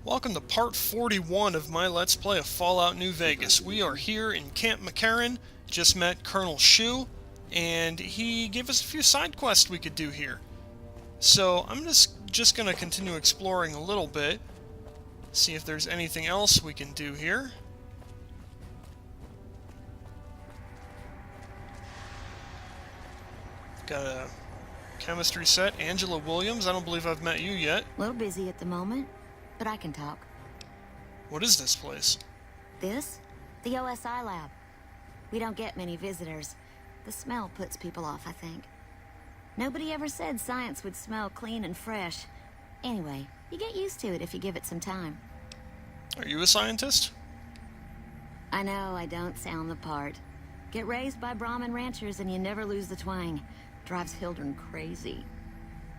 Welcome to part 41 of my Let's Play of Fallout New Vegas. We are here in Camp McCarran, just met Colonel Shu, and he gave us a few side quests we could do here. So I'm just going to continue exploring a little bit, see if there's anything else we can do here. Got a chemistry set. Angela Williams, I don't believe I've met you yet. A little busy at the moment, but I can talk. What is this place? This? The OSI lab. We don't get many visitors. The smell puts people off, I think. Nobody ever said science would smell clean and fresh. Anyway, you get used to it if you give it some time. Are you a scientist? I know I don't sound the part. Get raised by Brahmin ranchers and you never lose the twang. Drives Hildern crazy.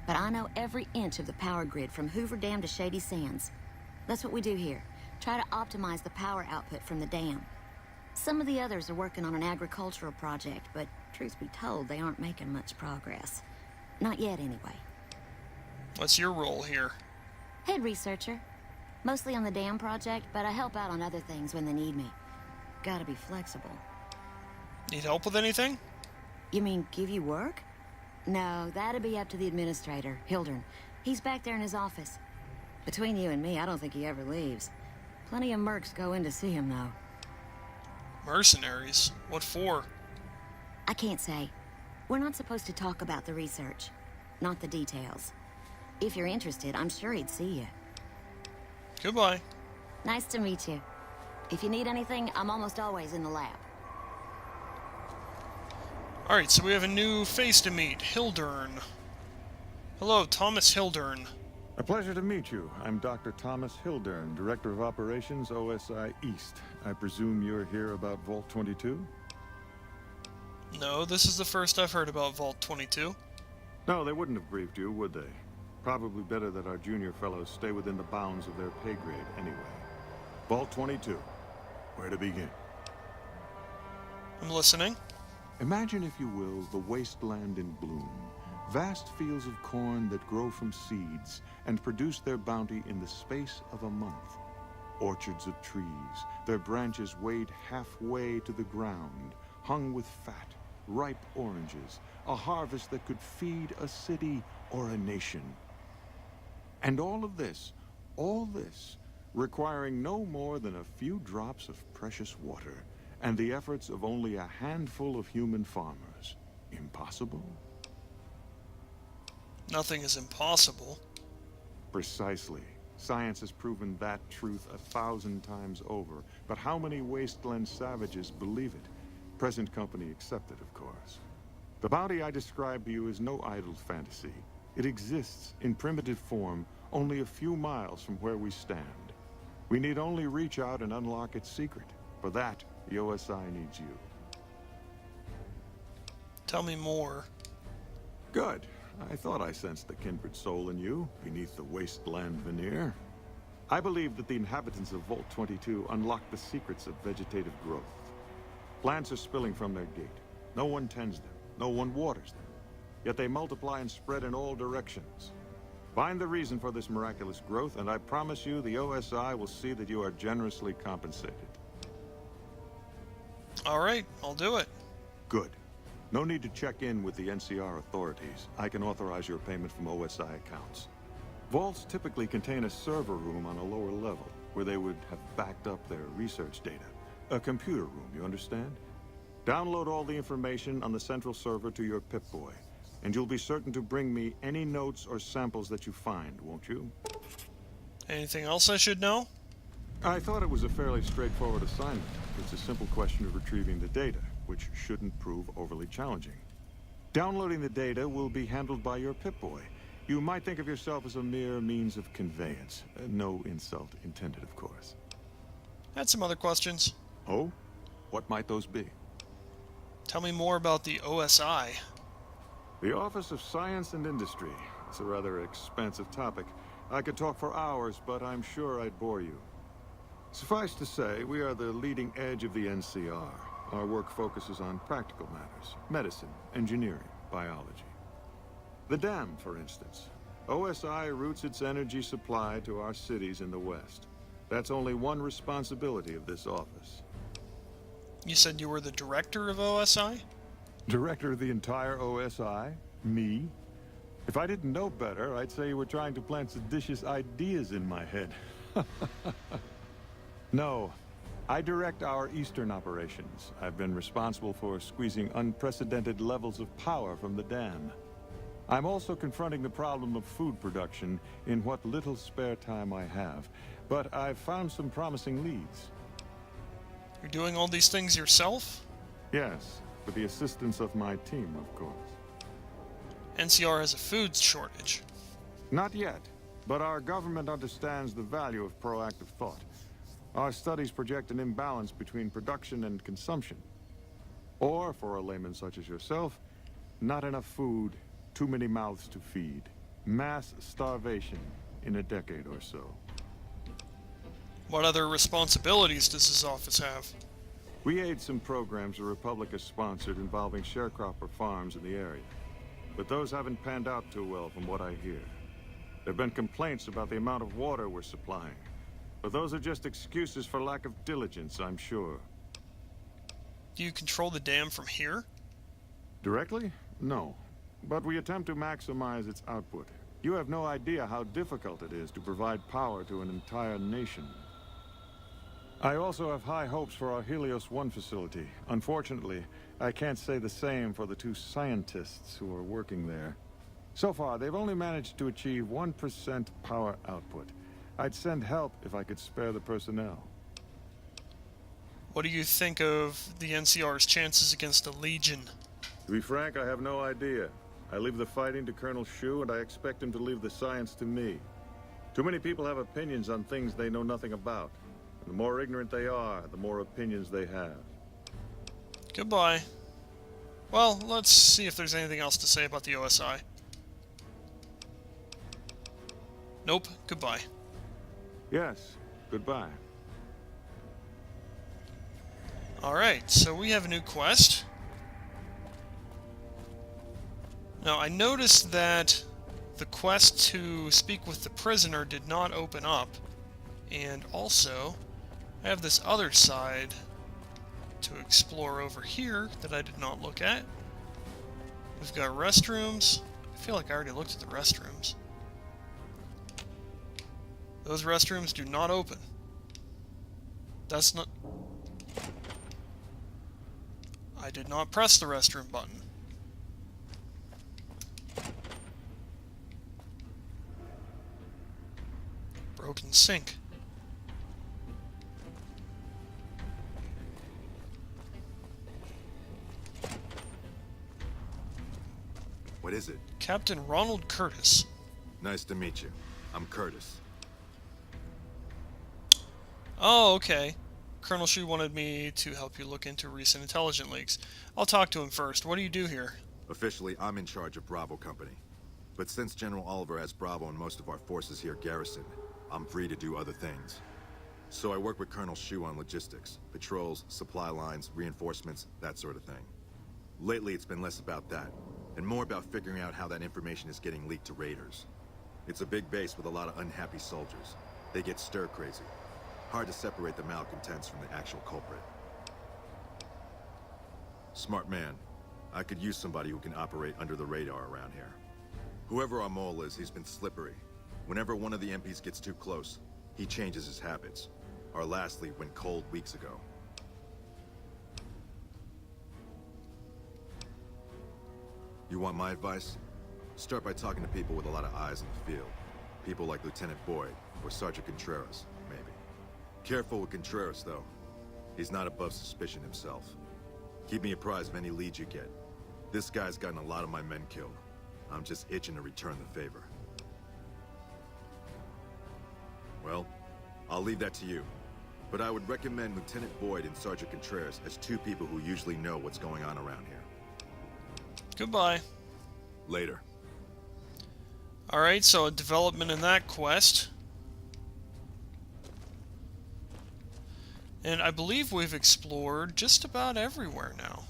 But I know every inch of the power grid from Hoover Dam to Shady Sands. That's what we do here. Try to optimize the power output from the dam. Some of the others are working on an agricultural project, but truth be told, they aren't making much progress. Not yet, anyway. What's your role here? Head researcher. Mostly on the dam project, but I help out on other things when they need me. Gotta be flexible. Need help with anything? You mean give you work? No, that'd be up to the administrator, Hildern. He's back there in his office. Between you and me, I don't think he ever leaves. Plenty of mercs go in to see him, though. Mercenaries? What for? I can't say. We're not supposed to talk about the research. Not the details. If you're interested, I'm sure he'd see you. Goodbye. Nice to meet you. If you need anything, I'm almost always in the lab. Alright, so we have a new face to meet. Hildern. Hello, Thomas Hildern. A pleasure to meet you. I'm Dr. Thomas Hildern, Director of Operations, OSI East. I presume you're here about Vault 22? No, this is the first I've heard about Vault 22. No, they wouldn't have briefed you, would they? Probably better that our junior fellows stay within the bounds of their pay grade anyway. Vault 22. Where to begin? I'm listening. Imagine, if you will, the wasteland in bloom. Vast fields of corn that grow from seeds and produce their bounty in the space of a month. Orchards of trees, their branches weighed halfway to the ground, hung with fat, ripe oranges, a harvest that could feed a city or a nation. And all this, requiring no more than a few drops of precious water, and the efforts of only a handful of human farmers. Impossible? Nothing is impossible. Precisely. Science has proven that truth 1,000 times over. But how many wasteland savages believe it? Present company accepted, of course. The bounty I described to you is no idle fantasy. It exists in primitive form only a few miles from where we stand. We need only reach out and unlock its secret. For that, the OSI needs you. Tell me more. Good. I thought I sensed the kindred soul in you, beneath the wasteland veneer. I believe that the inhabitants of Vault 22 unlock the secrets of vegetative growth. Plants are spilling from their gate. No one tends them, no one waters them. Yet they multiply and spread in all directions. Find the reason for this miraculous growth, and I promise you the OSI will see that you are generously compensated. Alright, I'll do it. Good. No need to check in with the NCR authorities. I can authorize your payment from OSI accounts. Vaults typically contain a server room on a lower level, where they would have backed up their research data. A computer room, you understand? Download all the information on the central server to your Pip-Boy, and you'll be certain to bring me any notes or samples that you find, won't you? Anything else I should know? I thought it was a fairly straightforward assignment. It's a simple question of retrieving the data, which shouldn't prove overly challenging. Downloading the data will be handled by your Pip-Boy. You might think of yourself as a mere means of conveyance. No insult intended, of course. Had some other questions. Oh? What might those be? Tell me more about the OSI. The Office of Science and Industry. It's a rather expansive topic. I could talk for hours, but I'm sure I'd bore you. Suffice to say, we are the leading edge of the NCR. Our work focuses on practical matters: medicine, engineering, biology. The dam, for instance. OSI routes its energy supply to our cities in the West. That's only one responsibility of this office. You said you were the director of OSI? Director of the entire OSI? Me? If I didn't know better, I'd say you were trying to plant seditious ideas in my head. No, I direct our Eastern operations. I've been responsible for squeezing unprecedented levels of power from the dam. I'm also confronting the problem of food production in what little spare time I have, but I've found some promising leads. You're doing all these things yourself? Yes, with the assistance of my team, of course. NCR has a food shortage. Not yet, but our government understands the value of proactive thought. Our studies project an imbalance between production and consumption. Or, for a layman such as yourself, not enough food, too many mouths to feed. Mass starvation in a decade or so. What other responsibilities does this office have? We aid some programs the Republic has sponsored involving sharecropper farms in the area. But those haven't panned out too well from what I hear. There have been complaints about the amount of water we're supplying. But those are just excuses for lack of diligence, I'm sure. Do you control the dam from here? Directly? No. But we attempt to maximize its output. You have no idea how difficult it is to provide power to an entire nation. I also have high hopes for our Helios 1 facility. Unfortunately, I can't say the same for the 2 scientists who are working there. So far, they've only managed to achieve 1% power output. I'd send help if I could spare the personnel. What do you think of the NCR's chances against the Legion? To be frank, I have no idea. I leave the fighting to Colonel Shu, and I expect him to leave the science to me. Too many people have opinions on things they know nothing about. And the more ignorant they are, the more opinions they have. Goodbye. Well, let's see if there's anything else to say about the OSI. Nope, goodbye. Yes, goodbye. Alright, so we have a new quest. Now, I noticed that the quest to speak with the prisoner did not open up. And also, I have this other side to explore over here that I did not look at. We've got restrooms. I feel like I already looked at the restrooms. Those restrooms do not open. That's not... I did not press the restroom button. Broken sink. What is it? Captain Ronald Curtis. Nice to meet you. I'm Curtis. Oh, okay. Colonel Shu wanted me to help you look into recent intelligence leaks. I'll talk to him first. What do you do here? Officially, I'm in charge of Bravo Company. But since General Oliver has Bravo and most of our forces here garrisoned, I'm free to do other things. So I work with Colonel Shu on logistics, patrols, supply lines, reinforcements, that sort of thing. Lately, it's been less about that, and more about figuring out how that information is getting leaked to raiders. It's a big base with a lot of unhappy soldiers. They get stir-crazy. Hard to separate the malcontents from the actual culprit. Smart man. I could use somebody who can operate under the radar around here. Whoever our mole is, he's been slippery. Whenever one of the MPs gets too close, he changes his habits. Our last lead went cold weeks ago. You want my advice? Start by talking to people with a lot of eyes in the field. People like Lieutenant Boyd, or Sergeant Contreras, maybe. Careful with Contreras, though. He's not above suspicion himself. Keep me apprised of any leads you get. This guy's gotten a lot of my men killed. I'm just itching to return the favor. Well, I'll leave that to you. But I would recommend Lieutenant Boyd and Sergeant Contreras as 2 people who usually know what's going on around here. Goodbye. Later. Alright, so a development in that quest. And I believe we've explored just about everywhere now.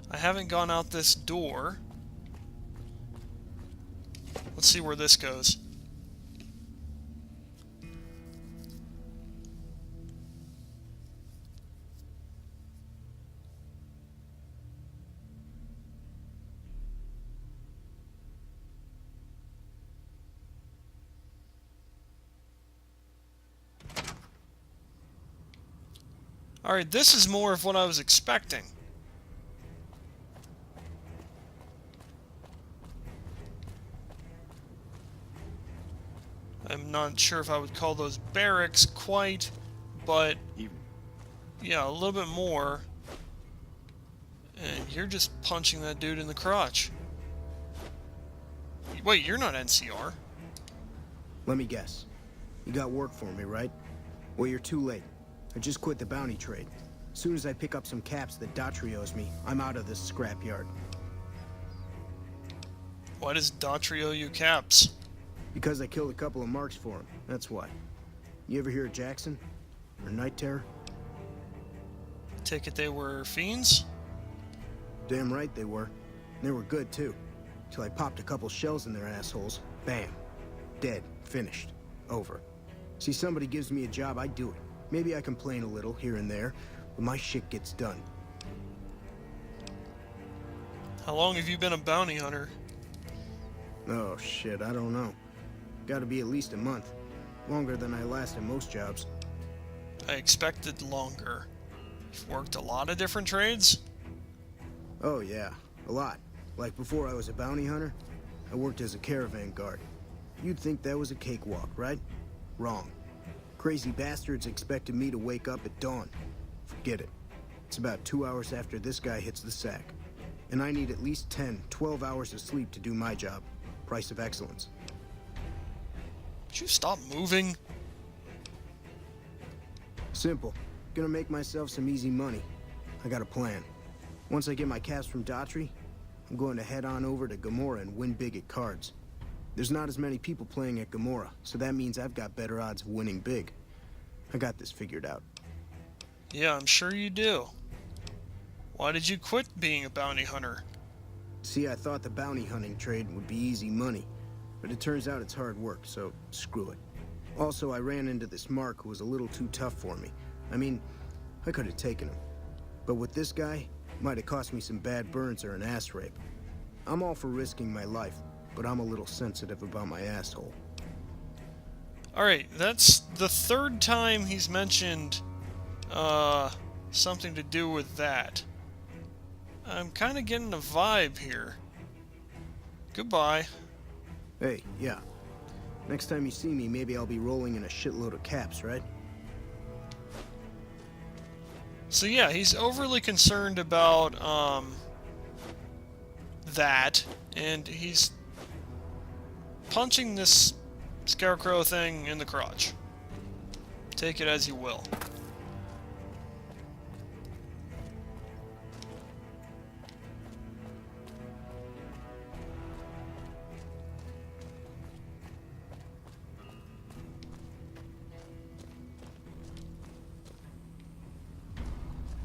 I haven't gone out this door. Let's see where this goes. Alright, this is more of what I was expecting. I'm not sure if I would call those barracks quite, but yeah, a little bit more. And you're just punching that dude in the crotch. Wait, you're not NCR. Let me guess. You got work for me, right? Well, you're too late. I just quit the bounty trade. As soon as I pick up some caps that Daughtry owes me, I'm out of this scrapyard. Why does Daughtry owe you caps? Because I killed a couple of marks for him, that's why. You ever hear of Jackson? Or Night Terror? Take it they were fiends? Damn right they were. And they were good, too. Till I popped a couple shells in their assholes. Bam. Dead. Finished. Over. See, somebody gives me a job, I do it. Maybe I complain a little here and there, but my shit gets done. How long have you been a bounty hunter? Oh, shit, I don't know. Gotta be at least a month. Longer than I last at most jobs. I expected longer. You've worked a lot of different trades? Oh, yeah. A lot. Like before I was a bounty hunter, I worked as a caravan guard. You'd think that was a cakewalk, right? Wrong. Crazy bastards expected me to wake up at dawn. Forget it. It's about 2 hours after this guy hits the sack. And I need at least 10, 12 hours of sleep to do my job. Price of excellence. Would you stop moving? Simple. Gonna make myself some easy money. I got a plan. Once I get my caps from Daughtry, I'm going to head on over to Gomorrah and win big at cards. There's not as many people playing at Gomorrah, so that means I've got better odds of winning big. I got this figured out. Yeah, I'm sure you do. Why did you quit being a bounty hunter? See, I thought the bounty hunting trade would be easy money, but it turns out it's hard work, so screw it. Also, I ran into this Mark who was a little too tough for me. I mean, I could have taken him. But with this guy, might have cost me some bad burns or an ass rape. I'm all for risking my life, but I'm a little sensitive about my asshole. Alright, that's the third time he's mentioned, something to do with that. I'm kind of getting a vibe here. Goodbye. Hey, yeah. Next time you see me, maybe I'll be rolling in a shitload of caps, right? So yeah, he's overly concerned about, that, and he's punching this scarecrow thing in the crotch. Take it as you will.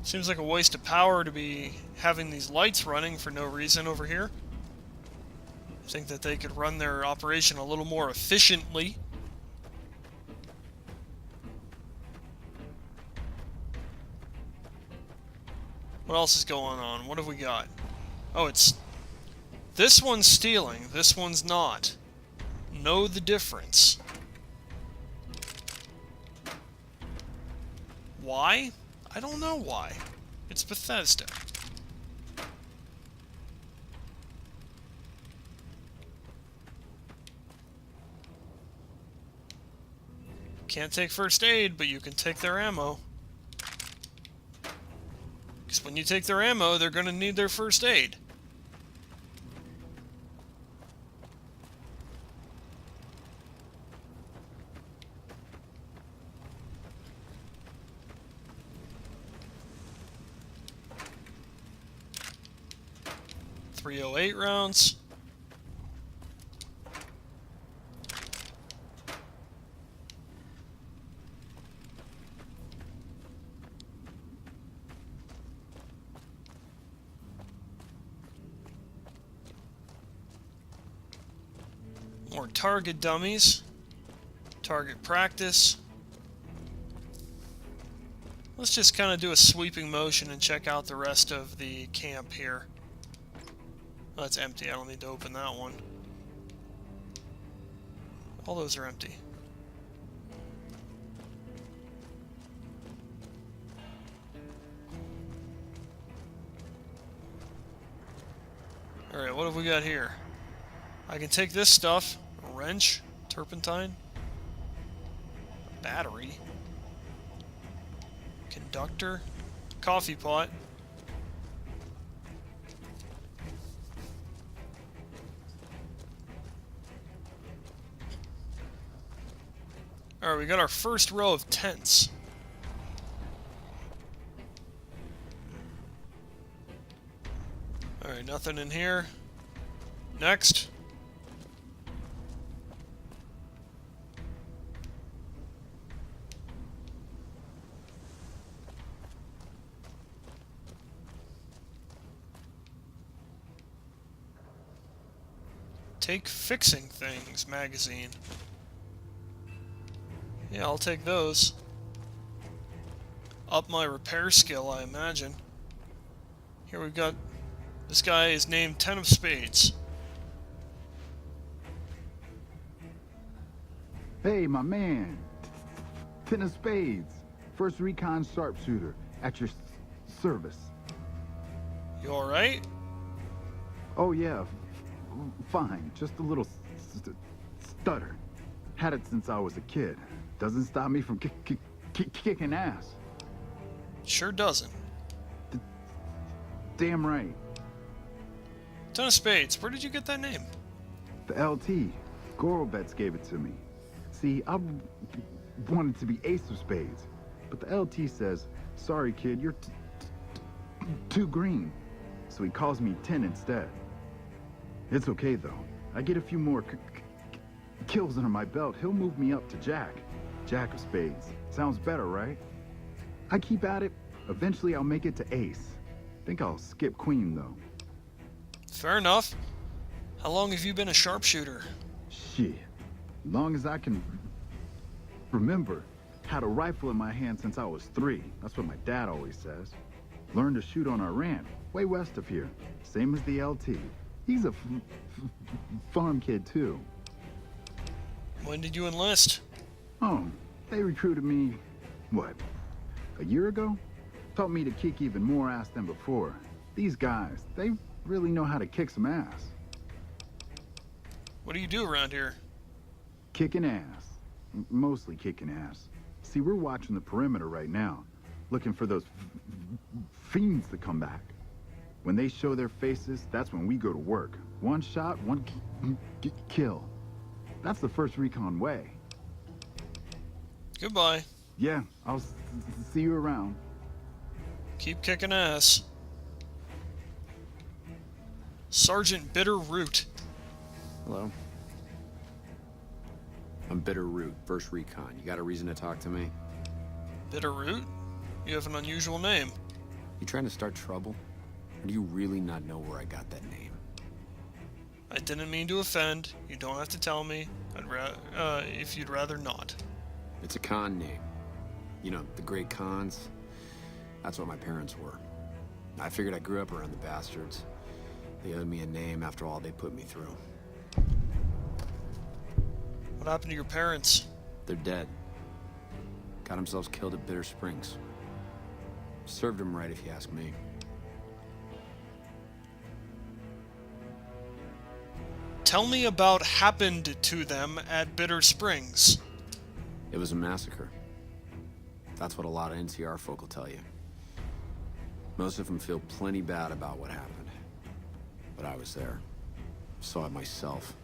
Seems like a waste of power to be having these lights running for no reason over here. I think that they could run their operation a little more efficiently. What else is going on? What have we got? Oh, it's... This one's stealing, this one's not. Know the difference. Why? I don't know why. It's Bethesda. Can't take first aid, but you can take their ammo. Because when you take their ammo, they're going to need their first aid. .308 rounds. More target dummies. Target practice. Let's just kind of do a sweeping motion and check out the rest of the camp here. Oh, that's empty. I don't need to open that one. All those are empty. Alright, what have we got here? I can take this stuff. A wrench, turpentine, a battery, conductor, coffee pot. Alright, we got our first row of tents. Alright, nothing in here. Next. Take Fixing Things magazine. Yeah, I'll take those. Up my repair skill, I imagine. Here we've got... This guy is named 10 of Spades. Hey, my man. 10 of Spades. First recon sharpshooter. At your service. You alright? Oh, yeah. Fine. Just a little stutter. Had it since I was a kid. Doesn't stop me from kicking ass. Sure doesn't. Damn right. 10 of Spades, where did you get that name? The LT. Gorobets gave it to me. See, I wanted to be Ace of Spades. But the LT says, sorry kid, you're too green. So he calls me 10 instead. It's okay though. I get a few more kills under my belt. He'll move me up to Jack. Jack of Spades. Sounds better, right? I keep at it. Eventually I'll make it to Ace. Think I'll skip Queen though. Fair enough. How long have you been a sharpshooter? Shit. Long as I can remember. Had a rifle in my hand since I was 3. That's what my dad always says. Learned to shoot on our ranch, way west of here. Same as the LT. He's a farm kid too. When did you enlist? Oh, they recruited me, what, a year ago? Taught me to kick even more ass than before. These guys, they really know how to kick some ass. What do you do around here? Kicking ass. Mostly kicking ass. See, we're watching the perimeter right now, looking for those fiends to come back. When they show their faces, that's when we go to work. One shot, one kill. That's the first recon way. Goodbye. Yeah, I'll see you around. Keep kicking ass. Sergeant Bitterroot. Hello. I'm Bitterroot, first recon. You got a reason to talk to me? Bitterroot? You have an unusual name. You trying to start trouble? Or do you really not know where I got that name? I didn't mean to offend. You don't have to tell me. If you'd rather not. It's a con name. You know, the great cons. That's what my parents were. I figured I grew up around the bastards. They owed me a name after all they put me through. What happened to your parents? They're dead. Got themselves killed at Bitter Springs. Served them right, if you ask me. Tell me about happened to them at Bitter Springs. It was a massacre. That's what a lot of NCR folk will tell you. Most of them feel plenty bad about what happened. But I was there. Saw it myself.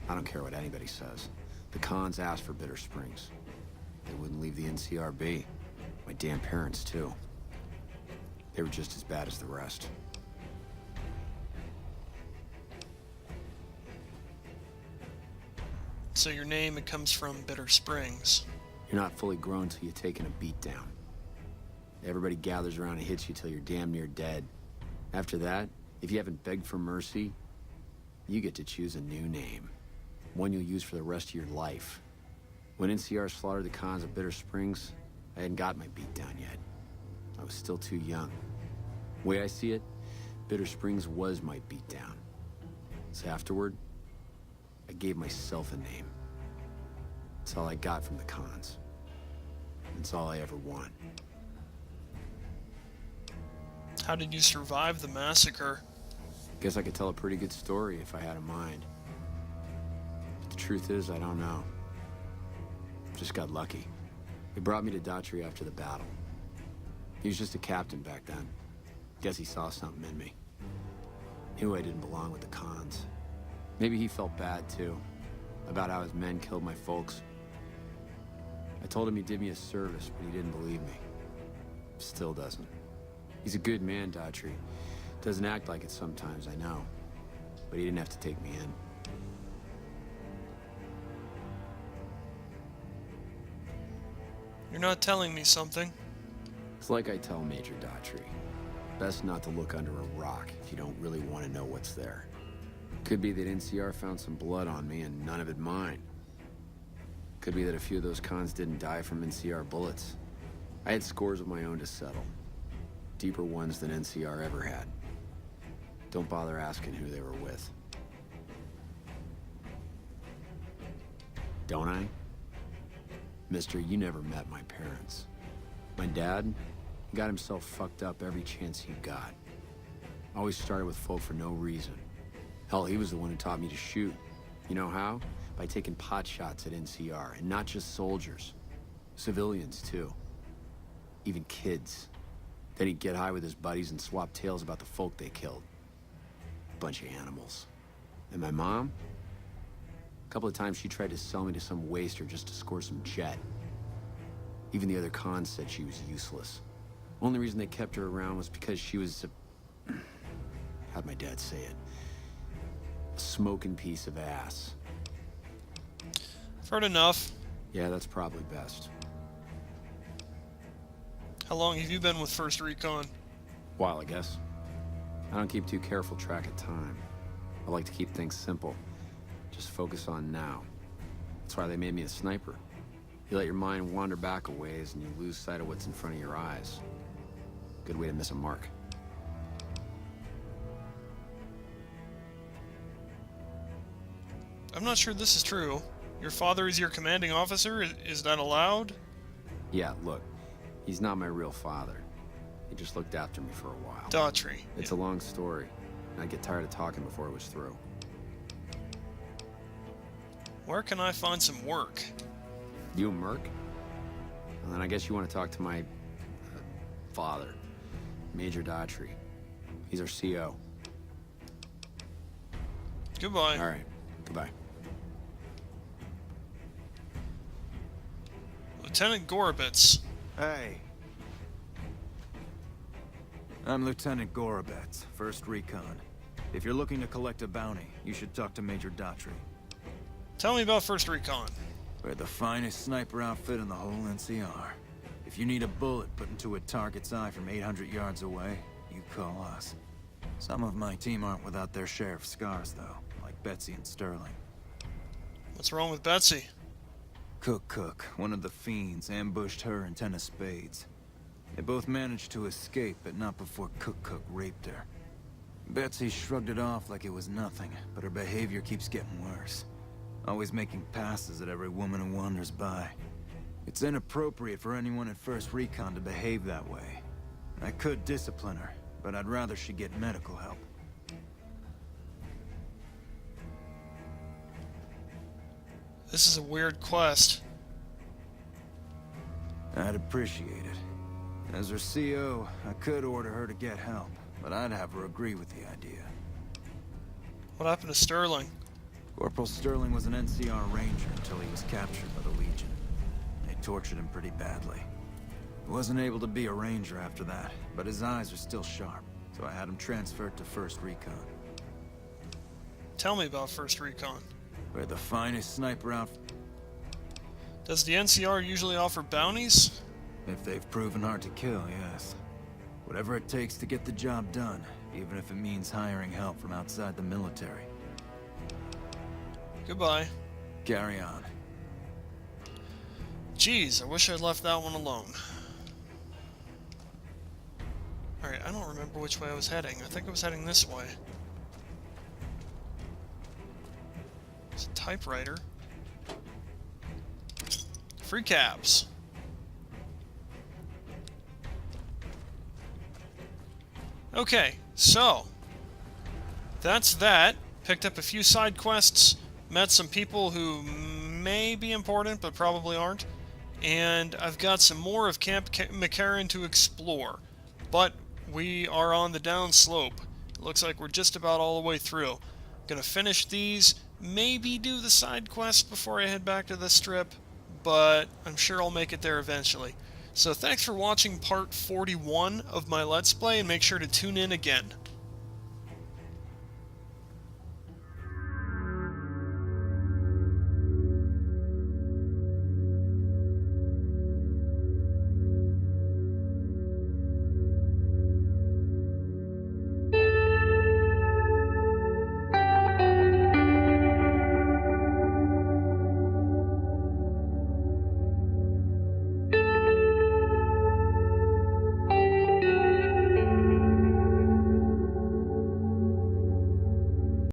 I don't care what anybody says. The cons asked for Bitter Springs. They wouldn't leave the NCR be. My damn parents, too. They were just as bad as the rest. So your name, it comes from Bitter Springs. You're not fully grown till you've taken a beat down. Everybody gathers around and hits you till you're damn near dead. After that, if you haven't begged for mercy, you get to choose a new name. one you'll use for the rest of your life. When NCR slaughtered the cons of Bitter Springs, I hadn't got my beat down yet. I was still too young. The way I see it, Bitter Springs was my beat down. So afterward, I gave myself a name. It's all I got from the cons. It's all I ever want. How did you survive the massacre? Guess I could tell a pretty good story if I had a mind. But the truth is, I don't know. Just got lucky. He brought me to Daughtry after the battle. He was just a captain back then. Guess he saw something in me. Knew I didn't belong with the cons. Maybe he felt bad, too, about how his men killed my folks. I told him he did me a service, but he didn't believe me. Still doesn't. He's a good man, Daughtry. Doesn't act like it sometimes, I know. But he didn't have to take me in. You're not telling me something. It's like I tell Major Daughtry. Best not to look under a rock if you don't really want to know what's there. Could be that NCR found some blood on me and none of it mine. Could be that a few of those cons didn't die from NCR bullets. I had scores of my own to settle. Deeper ones than NCR ever had. Don't bother asking who they were with. Don't I? Mister, you never met my parents. My dad got himself fucked up every chance he got. Always started with folk for no reason. Hell, he was the one who taught me to shoot. You know how? By taking pot shots at NCR, and not just soldiers. Civilians, too. Even kids. Then he'd get high with his buddies and swap tales about the folk they killed. Bunch of animals. And my mom? A couple of times she tried to sell me to some waster just to score some jet. Even the other cons said she was useless. Only reason they kept her around was because she was how'd my dad say it? A smoking piece of ass. I've heard enough. Yeah, that's probably best. How long have you been with First Recon? While, I guess. I don't keep too careful track of time. I like to keep things simple. Just focus on now. That's why they made me a sniper. You let your mind wander back a ways and you lose sight of what's in front of your eyes. Good way to miss a mark. I'm not sure this is true. Your father is your commanding officer? Is that allowed? Yeah, look. He's not my real father. He just looked after me for a while. Daughtry. It's a long story. And I'd get tired of talking before it was through. Where can I find some work? You a merc? Well, then I guess you want to talk to my father, Major Daughtry. He's our CO. Goodbye. All right. Goodbye. Lieutenant Gorobets. Hey. I'm Lieutenant Gorobets, 1st Recon. If you're looking to collect a bounty, you should talk to Major Daughtry. Tell me about First Recon. We're the finest sniper outfit in the whole NCR. If you need a bullet put into a target's eye from 800 yards away, you call us. Some of my team aren't without their share of scars, though, like Betsy and Sterling. What's wrong with Betsy? Cook, one of the fiends, ambushed her and 10 of spades. They both managed to escape, but not before Cook raped her. Betsy shrugged it off like it was nothing, but her behavior keeps getting worse. Always making passes at every woman who wanders by. It's inappropriate for anyone at 1st Recon to behave that way. I could discipline her, but I'd rather she get medical help. This is a weird quest. I'd appreciate it. As her CO, I could order her to get help, but I'd have her agree with the idea. What happened to Sterling? Corporal Sterling was an NCR ranger until he was captured by the Legion. They tortured him pretty badly. He wasn't able to be a ranger after that, but his eyes are still sharp, so I had him transferred to 1st Recon. Tell me about First Recon. We're the finest sniper outfit. Does the NCR usually offer bounties? If they've proven hard to kill, yes. Whatever it takes to get the job done, even if it means hiring help from outside the military. Goodbye. Carry on. Jeez, I wish I'd left that one alone. Alright, I don't remember which way I was heading. I think I was heading this way. It's a typewriter. Free cabs. Okay, so that's that. Picked up a few side quests, met some people who may be important but probably aren't, and I've got some more of Camp McCarran to explore. But we are on the down slope. It looks like we're just about all the way through. Gonna finish these, maybe do the side quest before I head back to the strip, but I'm sure I'll make it there eventually. So thanks for watching part 41 of my Let's Play, and make sure to tune in again.